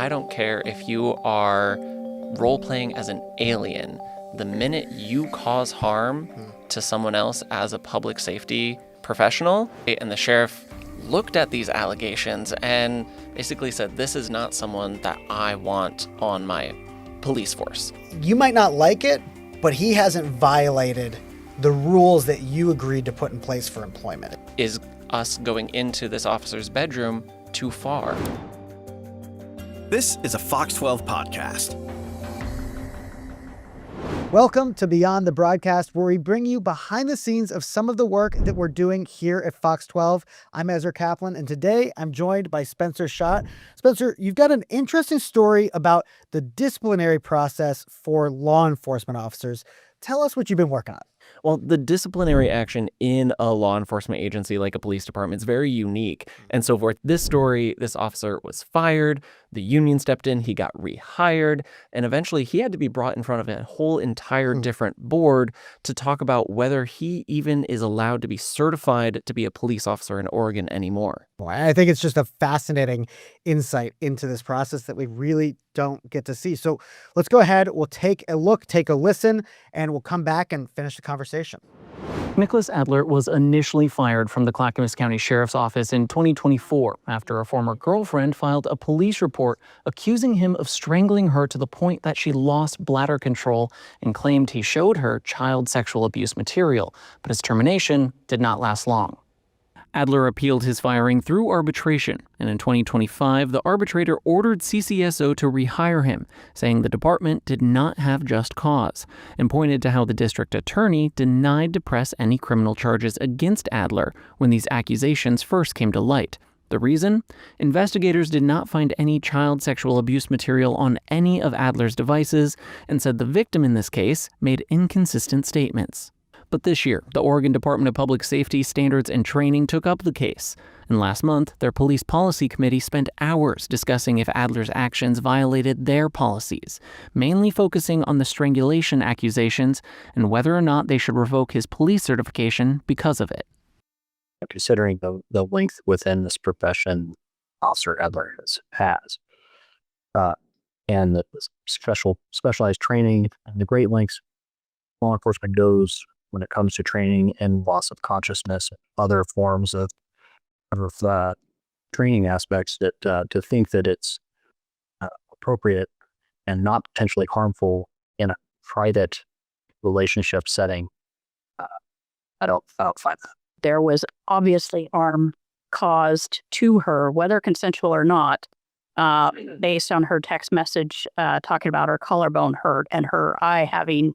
I don't care if you are role-playing as an alien. The minute you cause harm to someone else as a public safety professional, and the sheriff looked at these allegations and basically said, this is not someone that I want on my police force. You might not like it, but he hasn't violated the rules that you agreed to put in place for employment. Is us going into this officer's bedroom too far? This is a Fox 12 podcast. Welcome to Beyond the Broadcast, where we bring you behind the scenes of some of the work that we're doing here at Fox 12. I'm Ezra Kaplan, and today I'm joined by Spencer Schott. Spencer, you've got an interesting story about the disciplinary process for law enforcement officers. Tell us what you've been working on. Well, the disciplinary action in a law enforcement agency like a police department is very unique. And so for this story, this officer was fired, the union stepped in, he got rehired, and eventually he had to be brought in front of a whole entire different board to talk about whether he even is allowed to be certified to be a police officer in Oregon anymore. Boy, I think it's just a fascinating insight into this process that we really don't get to see. So let's go ahead, we'll take a look, take a listen, and we'll come back and finish the conversation. Nicholas Adler was initially fired from the Clackamas County Sheriff's Office in 2024 after a former girlfriend filed a police report accusing him of strangling her to the point that she lost bladder control and claimed he showed her child sexual abuse material, but his termination did not last long. Adler appealed his firing through arbitration, and in 2025, the arbitrator ordered CCSO to rehire him, saying the department did not have just cause, and pointed to how the district attorney denied to press any criminal charges against Adler when these accusations first came to light. The reason? Investigators did not find any child sexual abuse material on any of Adler's devices, and said the victim in this case made inconsistent statements. But this year, the Oregon Department of Public Safety Standards and Training took up the case. And last month, their police policy committee spent hours discussing if Adler's actions violated their policies, mainly focusing on the strangulation accusations and whether or not they should revoke his police certification because of it. Considering the length within this profession Officer Adler has and the specialized training and the great lengths law enforcement goes when it comes to training and loss of consciousness and other forms of training aspects, that to think that it's appropriate and not potentially harmful in a private relationship setting, I don't find that. There was obviously harm caused to her, whether consensual or not, based on her text message talking about her collarbone hurt and her eye having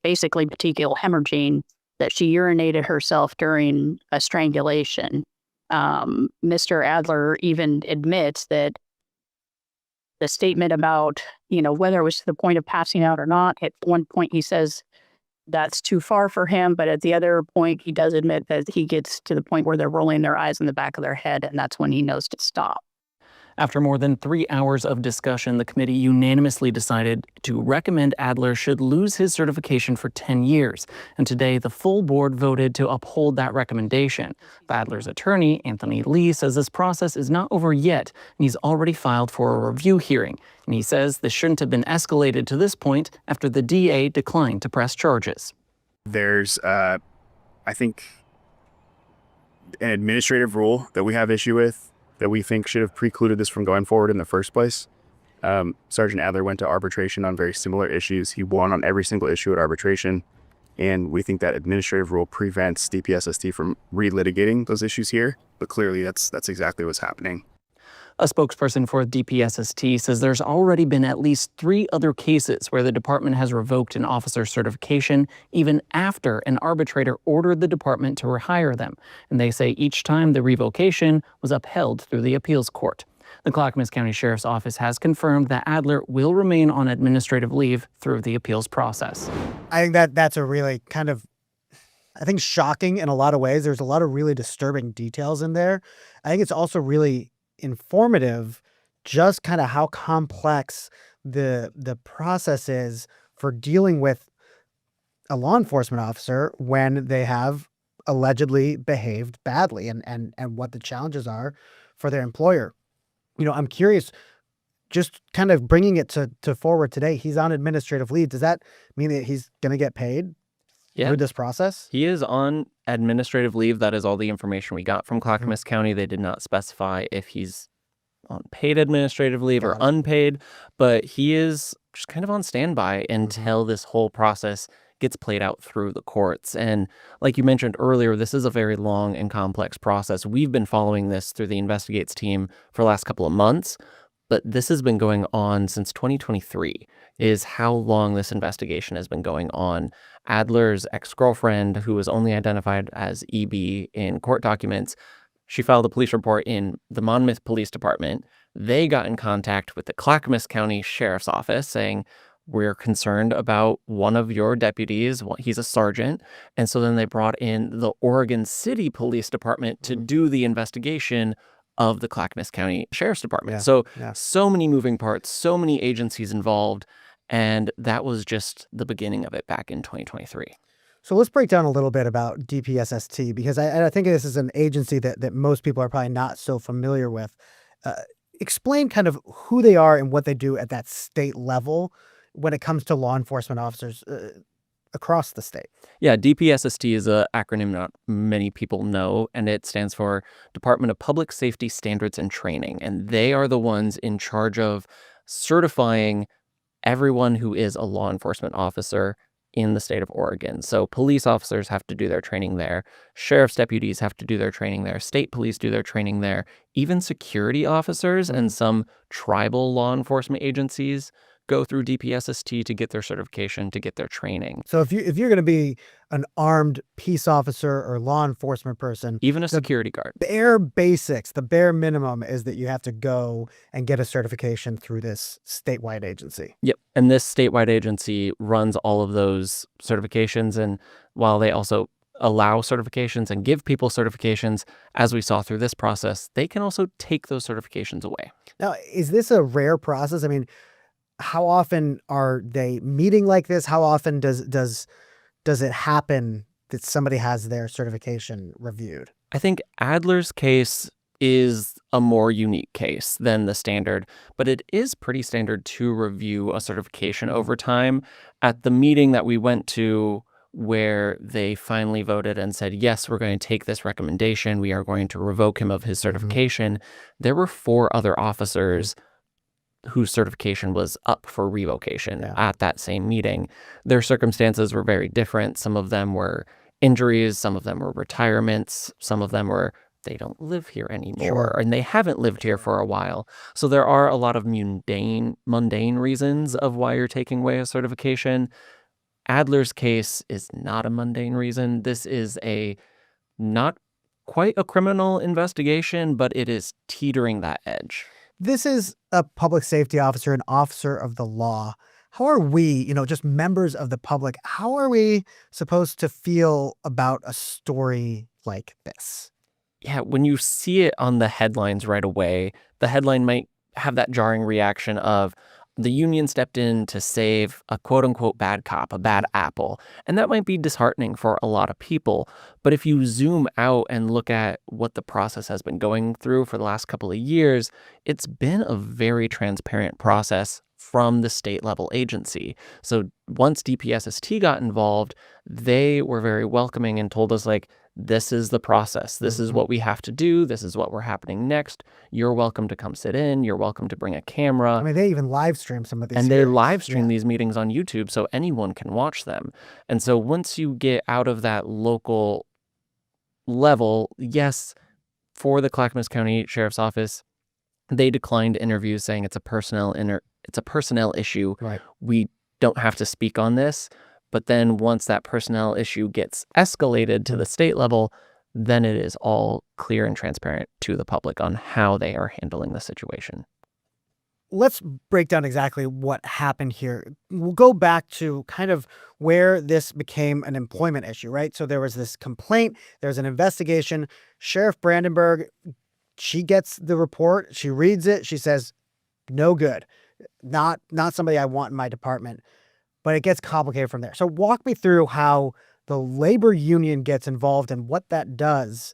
basically petechial hemorrhaging, that she urinated herself during a strangulation. Mr. Adler even admits that the statement about, whether it was to the point of passing out or not, at one point he says that's too far for him, but at the other point he does admit that he gets to the point where they're rolling their eyes in the back of their head, and that's when he knows to stop. After more than 3 hours of discussion, the committee unanimously decided to recommend Adler should lose his certification for 10 years. And today, the full board voted to uphold that recommendation. Adler's attorney, Anthony Lee, says this process is not over yet, and he's already filed for a review hearing. And he says this shouldn't have been escalated to this point after the DA declined to press charges. There's, I think, an administrative rule that we have issue with, that we think should have precluded this from going forward in the first place. Sergeant Adler went to arbitration on very similar issues. He won on every single issue at arbitration. And we think that administrative rule prevents DPSST from relitigating those issues here. But clearly that's exactly what's happening. A spokesperson for DPSST says there's already been at least 3 other cases where the department has revoked an officer's certification even after an arbitrator ordered the department to rehire them. And they say each time the revocation was upheld through the appeals court. The Clackamas County Sheriff's Office has confirmed that Adler will remain on administrative leave through the appeals process. I think that's a really kind of, shocking in a lot of ways. There's a lot of really disturbing details in there. I think it's also really informative just kind of how complex the process is for dealing with a law enforcement officer when they have allegedly behaved badly and what the challenges are for their employer. I'm curious, just kind of bringing it to forward today, he's on administrative leave. Does that mean that he's going to get paid Yeah. through this process? He is on administrative leave. That is all the information we got from Clackamas County. They did not specify if he's on paid administrative leave or Got it. unpaid, but he is just kind of on standby until this whole process gets played out through the courts. And like you mentioned earlier, this is a very long and complex process. We've been following this through the Investigates team for the last couple of months, but this has been going on since 2023 is how long this investigation has been going on. Adler's ex-girlfriend, who was only identified as EB in court documents, she filed a police report in the Monmouth Police Department. They got in contact with the Clackamas County Sheriff's Office saying, we're concerned about one of your deputies. He's a sergeant. And so then they brought in the Oregon City Police Department to do the investigation of the Clackamas County Sheriff's Department. So many moving parts, so many agencies involved. And that was just the beginning of it back in 2023. So let's break down a little bit about DPSST, because I think this is an agency that most people are probably not so familiar with. Explain kind of who they are and what they do at that state level when it comes to law enforcement officers across the state. Yeah, DPSST is an acronym not many people know, and it stands for Department of Public Safety Standards and Training. And they are the ones in charge of certifying everyone who is a law enforcement officer in the state of Oregon. So police officers have to do their training there. Sheriff's deputies have to do their training there. State police do their training there. Even security officers and some tribal law enforcement agencies go through DPSST to get their certification, to get their training. So if you're going to be an armed peace officer or law enforcement person, even a security guard, bare basics, the bare minimum is that you have to go and get a certification through this statewide agency. Yep. And this statewide agency runs all of those certifications. And while they also allow certifications and give people certifications, as we saw through this process, they can also take those certifications away. Now, is this a rare process? I mean, how often are they meeting like this? How often does it happen that somebody has their certification reviewed? I think Adler's case is a more unique case than the standard, but it is pretty standard to review a certification over time. At the meeting that we went to where they finally voted and said, yes, we're going to take this recommendation, we are going to revoke him of his certification, there were 4 other officers whose certification was up for revocation at that same meeting. Their circumstances were very different. Some of them were injuries, some of them were retirements, some of them were they don't live here anymore, and they haven't lived here for a while. So there are a lot of mundane reasons of why you're taking away a certification. Adler's case is not a mundane reason. This is a not quite a criminal investigation, but it is teetering that edge. This is a public safety officer, an officer of the law. How are we, just members of the public, how are we supposed to feel about a story like this? Yeah, when you see it on the headlines right away, the headline might have that jarring reaction of the union stepped in to save a quote unquote bad cop, a bad apple. And that might be disheartening for a lot of people. But if you zoom out and look at what the process has been going through for the last couple of years, it's been a very transparent process from the state level agency. So once DPSST got involved, they were very welcoming and told us this is the process. This is what we have to do. This is what we're happening next. You're welcome to come sit in. You're welcome to bring a camera. I mean, they even live stream some of these. And they live stream these meetings on YouTube so anyone can watch them. And so once you get out of that local level, yes, for the Clackamas County Sheriff's Office, they declined interviews saying it's a personnel issue. Right. We don't have to speak on this. But then once that personnel issue gets escalated to the state level, then it is all clear and transparent to the public on how they are handling the situation. Let's break down exactly what happened here. We'll go back to kind of where this became an employment issue, right? So there was this complaint, there's an investigation. Sheriff Brandenburg, she gets the report, she reads it, she says, no good, not somebody I want in my department. But it gets complicated from there. So walk me through how the labor union gets involved and what that does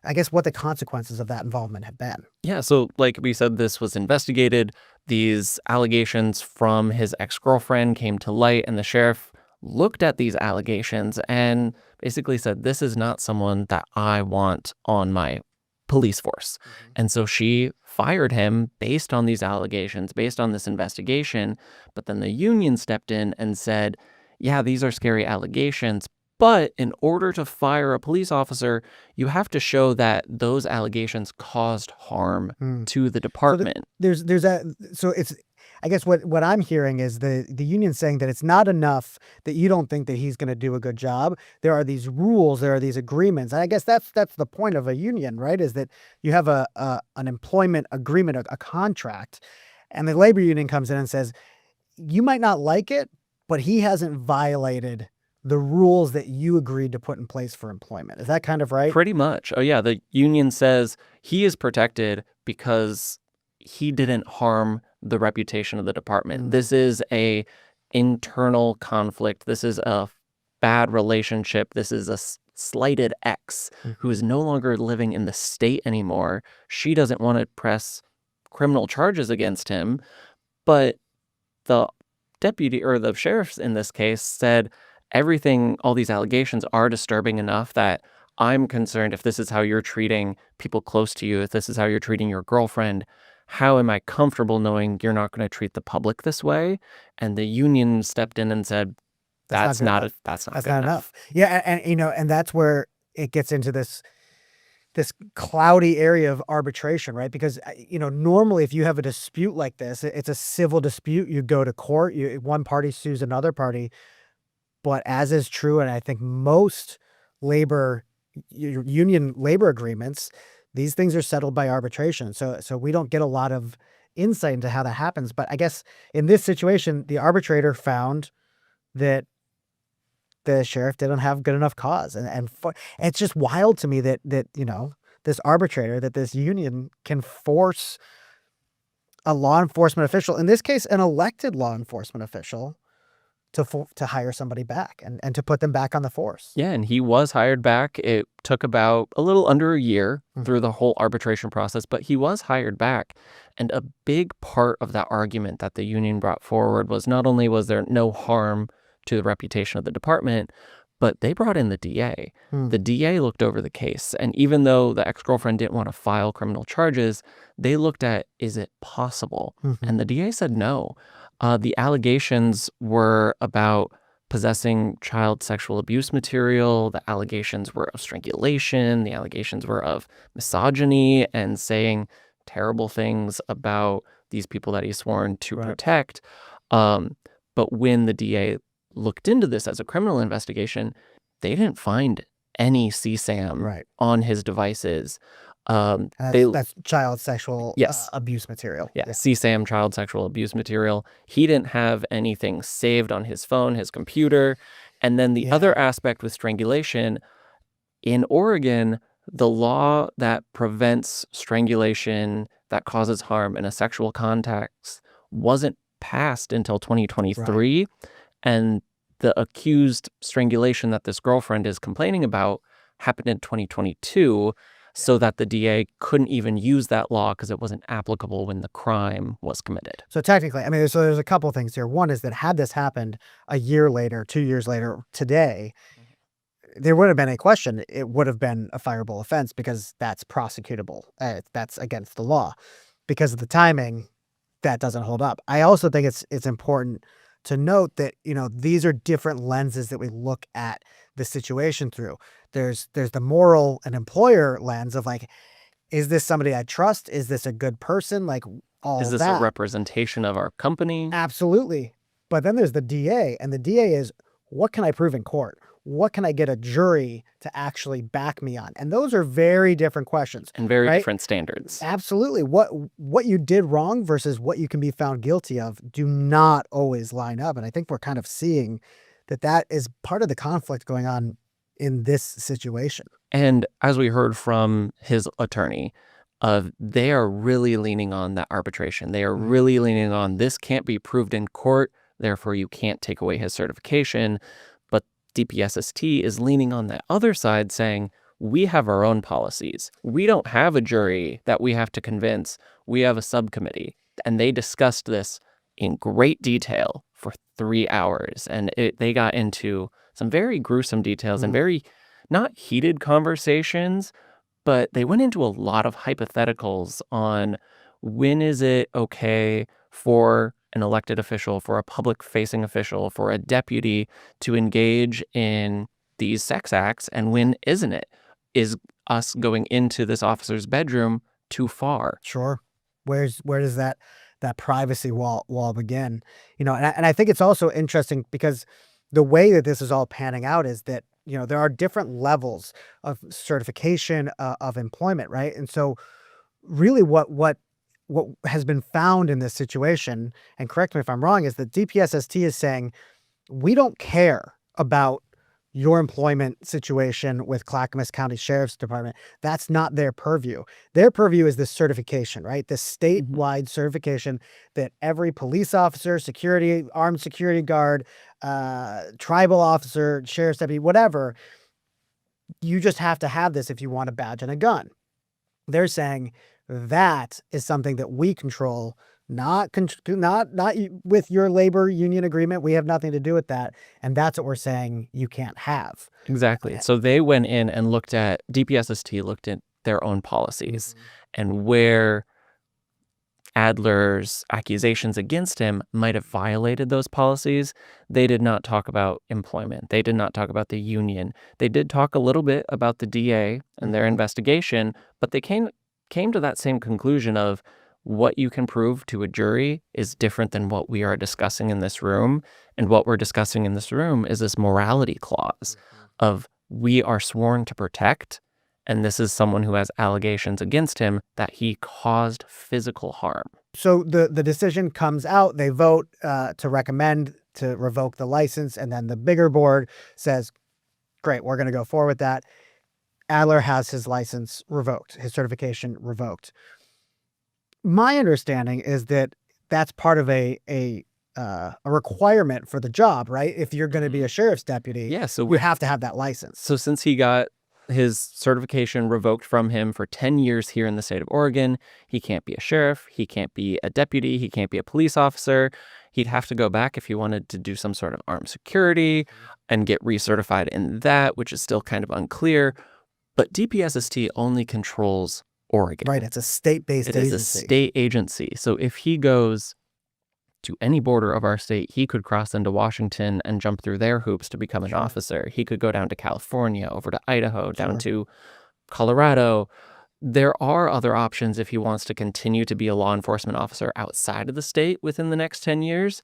I guess what the consequences of that involvement have been. Yeah, so like we said, this was investigated. These allegations from his ex-girlfriend came to light, and the sheriff looked at these allegations and basically said, this is not someone that I want on my police force. And so she fired him based on these allegations, based on this investigation. But then the union stepped in and said, yeah, these are scary allegations, but in order to fire a police officer, you have to show that those allegations caused harm to the department. There's that. So it's, I guess what I'm hearing is the union saying that it's not enough that you don't think that he's going to do a good job. There are these rules, there are these agreements. And I guess that's the point of a union, right? Is that you have an employment agreement, a contract, and the labor union comes in and says, you might not like it, but he hasn't violated the rules that you agreed to put in place for employment. Is that kind of right? Pretty much. Oh, yeah. The union says he is protected because he didn't harm the reputation of the department. This is a internal conflict. This is a bad relationship. This is a slighted ex who is no longer living in the state anymore. She doesn't want to press criminal charges against him, but the deputy or the sheriff in this case said, everything, all these allegations are disturbing enough that I'm concerned if this is how you're treating people close to you, if this is how you're treating your girlfriend, how am I comfortable knowing you're not going to treat the public this way? And the union stepped in and said, that's not good enough. Yeah. And that's where it gets into this cloudy area of arbitration, right? Because, normally if you have a dispute like this, it's a civil dispute. You go to court, one party sues another party. But as is true, and I think most union labor agreements, these things are settled by arbitration. So we don't get a lot of insight into how that happens. But I guess in this situation, the arbitrator found that the sheriff didn't have good enough cause. And it's just wild to me that this arbitrator, that this union can force a law enforcement official, in this case, an elected law enforcement official, to hire somebody back and to put them back on the force. Yeah, and he was hired back. It took about a little under a year through the whole arbitration process, but he was hired back. And a big part of that argument that the union brought forward was not only was there no harm to the reputation of the department, but they brought in the DA. The DA looked over the case. And even though the ex-girlfriend didn't want to file criminal charges, they looked at, is it possible? And the DA said no. The allegations were about possessing child sexual abuse material. The allegations were of strangulation. The allegations were of misogyny and saying terrible things about these people that he's sworn to protect. But when the DA looked into this as a criminal investigation, they didn't find any CSAM on his devices. That's child sexual abuse material. Yeah, CSAM, child sexual abuse material. He didn't have anything saved on his phone, his computer. And then the other aspect with strangulation, in Oregon, the law that prevents strangulation that causes harm in a sexual context wasn't passed until 2023. And the accused strangulation that this girlfriend is complaining about happened in 2022. So that the DA couldn't even use that law because it wasn't applicable when the crime was committed. So technically, there's a couple of things here. One is that had this happened a year later, 2 years later, today, there wouldn't have been a question. It would have been a fireable offense because that's prosecutable. That's against the law. Because of the timing, that doesn't hold up. I also think it's important to note that, these are different lenses that we look at the situation through. There's the moral and employer lens of like, is this somebody I trust? Is this a good person? Like all Is this that. a representation of our company? Absolutely. But then there's the DA, and the DA is, what can I prove in court? What can I get a jury to actually back me on? And those are very different questions. And very different standards. Absolutely. What you did wrong versus what you can be found guilty of do not always line up. And I think we're kind of seeing that is part of the conflict going on in this situation. And as we heard from his attorney, they are really leaning on that arbitration. They are really leaning on this can't be proved in court, therefore you can't take away his certification. But DPSST is leaning on that other side saying, we have our own policies. We don't have a jury that we have to convince. We have a subcommittee. And they discussed this in great detail for 3 hours. And they got into some very gruesome details and very not heated conversations, but they went into a lot of hypotheticals on when is it okay for an elected official, for a public-facing official, for a deputy to engage in these sex acts, and when isn't it? Is us going into this officer's bedroom too far? Sure. Where does that privacy wall begin? And I think it's also interesting because the way that this is all panning out is that there are different levels of certification of employment, right? And so, really, what has been found in this situation, and correct me if I'm wrong, is that DPSST is saying we don't care about your employment situation with Clackamas County Sheriff's Department. That's not their purview. Their purview is this certification, right? This statewide certification that every police officer, armed security guard, tribal officer, sheriff's deputy, whatever, you just have to have this if you want a badge and a gun. They're saying that is something that we control, not with your labor union agreement. We have nothing to do with that. And that's what we're saying you can't have. Exactly. So they went in and DPSST looked at their own policies and where Adler's accusations against him might have violated those policies. They did not talk about employment. They did not talk about the union. They did talk a little bit about the DA and their investigation, but they came to that same conclusion of what you can prove to a jury is different than what we are discussing in this room. And what we're discussing in this room is this morality clause of we are sworn to protect. And this is someone who has allegations against him that he caused physical harm. So the decision comes out. They vote to recommend to revoke the license. And then the bigger board says, great, we're going to go forward with that. Adler has his license revoked, his certification revoked. My understanding is that that's part of a requirement for the job, right? If you're going to be a sheriff's deputy, you have to have that license. So since he got his certification revoked from him for 10 years here in the state of Oregon, he can't be a sheriff, he can't be a deputy, he can't be a police officer. He'd have to go back if he wanted to do some sort of armed security and get recertified in that, which is still kind of unclear. But DPSST only controls Oregon. Right, it's a state-based agency. It is a state agency. So if he goes to any border of our state, he could cross into Washington and jump through their hoops to become an officer. He could go down to California, over to Idaho, down to Colorado. There are other options if he wants to continue to be a law enforcement officer outside of the state within the next 10 years.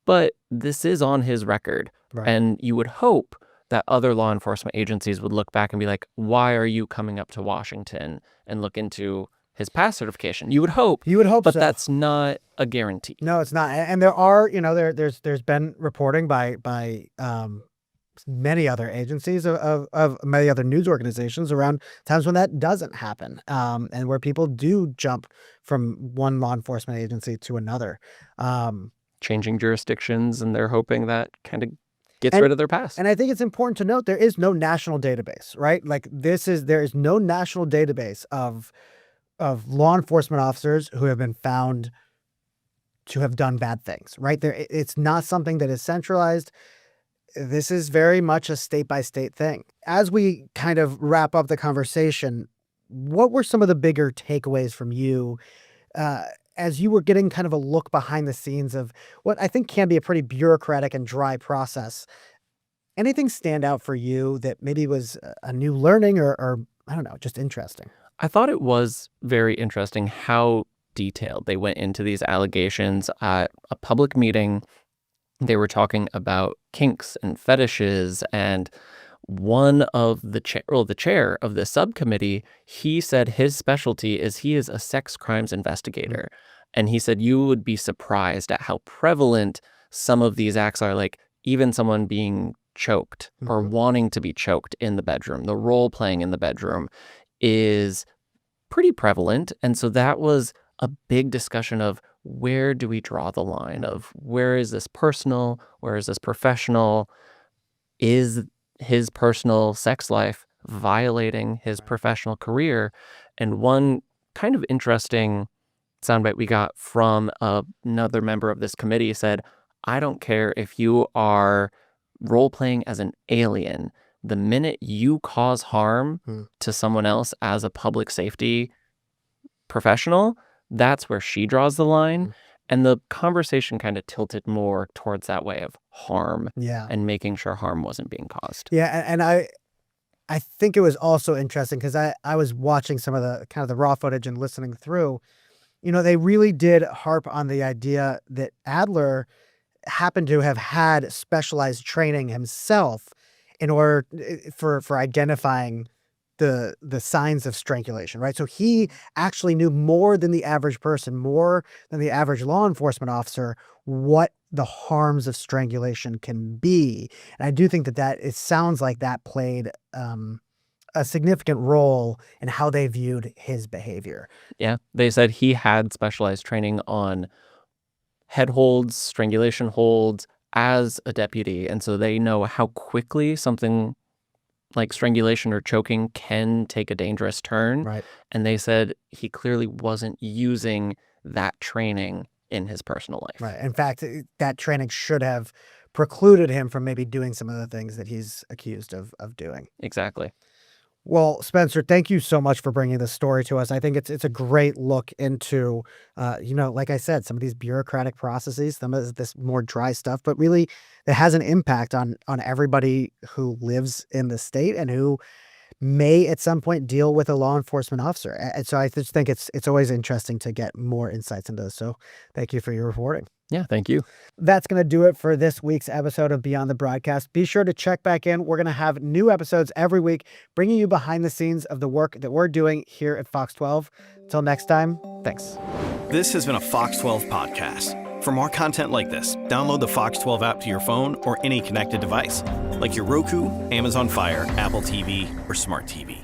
But this is on his record. Right. And you would hope that other law enforcement agencies would look back and be like, why are you coming up to Washington and look into his past certification? You would hope. But so. That's not a guarantee. No, it's not. And there are, there's been reporting by many other agencies of many other news organizations around times when that doesn't happen, and where people do jump from one law enforcement agency to another. Changing jurisdictions, and they're hoping that kind of gets rid of their past. And I think it's important to note there is no national database, right? Like there is no national database of law enforcement officers who have been found to have done bad things, right? It's not something that is centralized. This is very much a state-by-state thing. As we kind of wrap up the conversation, what were some of the bigger takeaways from you as you were getting kind of a look behind the scenes of what I think can be a pretty bureaucratic and dry process? Anything stand out for you that maybe was a new learning or I don't know, just interesting? I thought it was very interesting how detailed they went into these allegations at a public meeting. They were talking about kinks and fetishes, and one of the chair of the subcommittee, he said his specialty is he is a sex crimes investigator. And he said you would be surprised at how prevalent some of these acts are, like even someone being choked or wanting to be choked in the bedroom. The role playing in the bedroom is pretty prevalent. And so that was a big discussion of where do we draw the line of where is this personal, where is this professional? Is his personal sex life violating his professional career. And one kind of interesting soundbite we got from another member of this committee said, I don't care if you are role playing as an alien. The minute you cause harm to someone else as a public safety professional, that's where she draws the line. And the conversation kind of tilted more towards that way of harm and making sure harm wasn't being caused. Yeah, and I think it was also interesting because I was watching some of the kind of the raw footage and listening through. They really did harp on the idea that Adler happened to have had specialized training himself in order for identifying the signs of strangulation, right? So he actually knew more than the average person, more than the average law enforcement officer, what the harms of strangulation can be. And I do think that it sounds like that played a significant role in how they viewed his behavior. Yeah, they said he had specialized training on head holds, strangulation holds as a deputy. And so they know how quickly something like strangulation or choking can take a dangerous turn. Right. And they said he clearly wasn't using that training in his personal life. Right. In fact, that training should have precluded him from maybe doing some of the things that he's accused of doing. Exactly. Well, Spencer, thank you so much for bringing this story to us. I think it's a great look into, like I said, some of these bureaucratic processes, some of this more dry stuff, but really it has an impact on everybody who lives in the state and who may at some point deal with a law enforcement officer. And so I just think it's always interesting to get more insights into this. So thank you for your reporting. Yeah, thank you. That's going to do it for this week's episode of Beyond the Broadcast. Be sure to check back in. We're going to have new episodes every week, bringing you behind the scenes of the work that we're doing here at Fox 12. Until next time, thanks. This has been a Fox 12 podcast. For more content like this, download the Fox 12 app to your phone or any connected device, like your Roku, Amazon Fire, Apple TV, or Smart TV.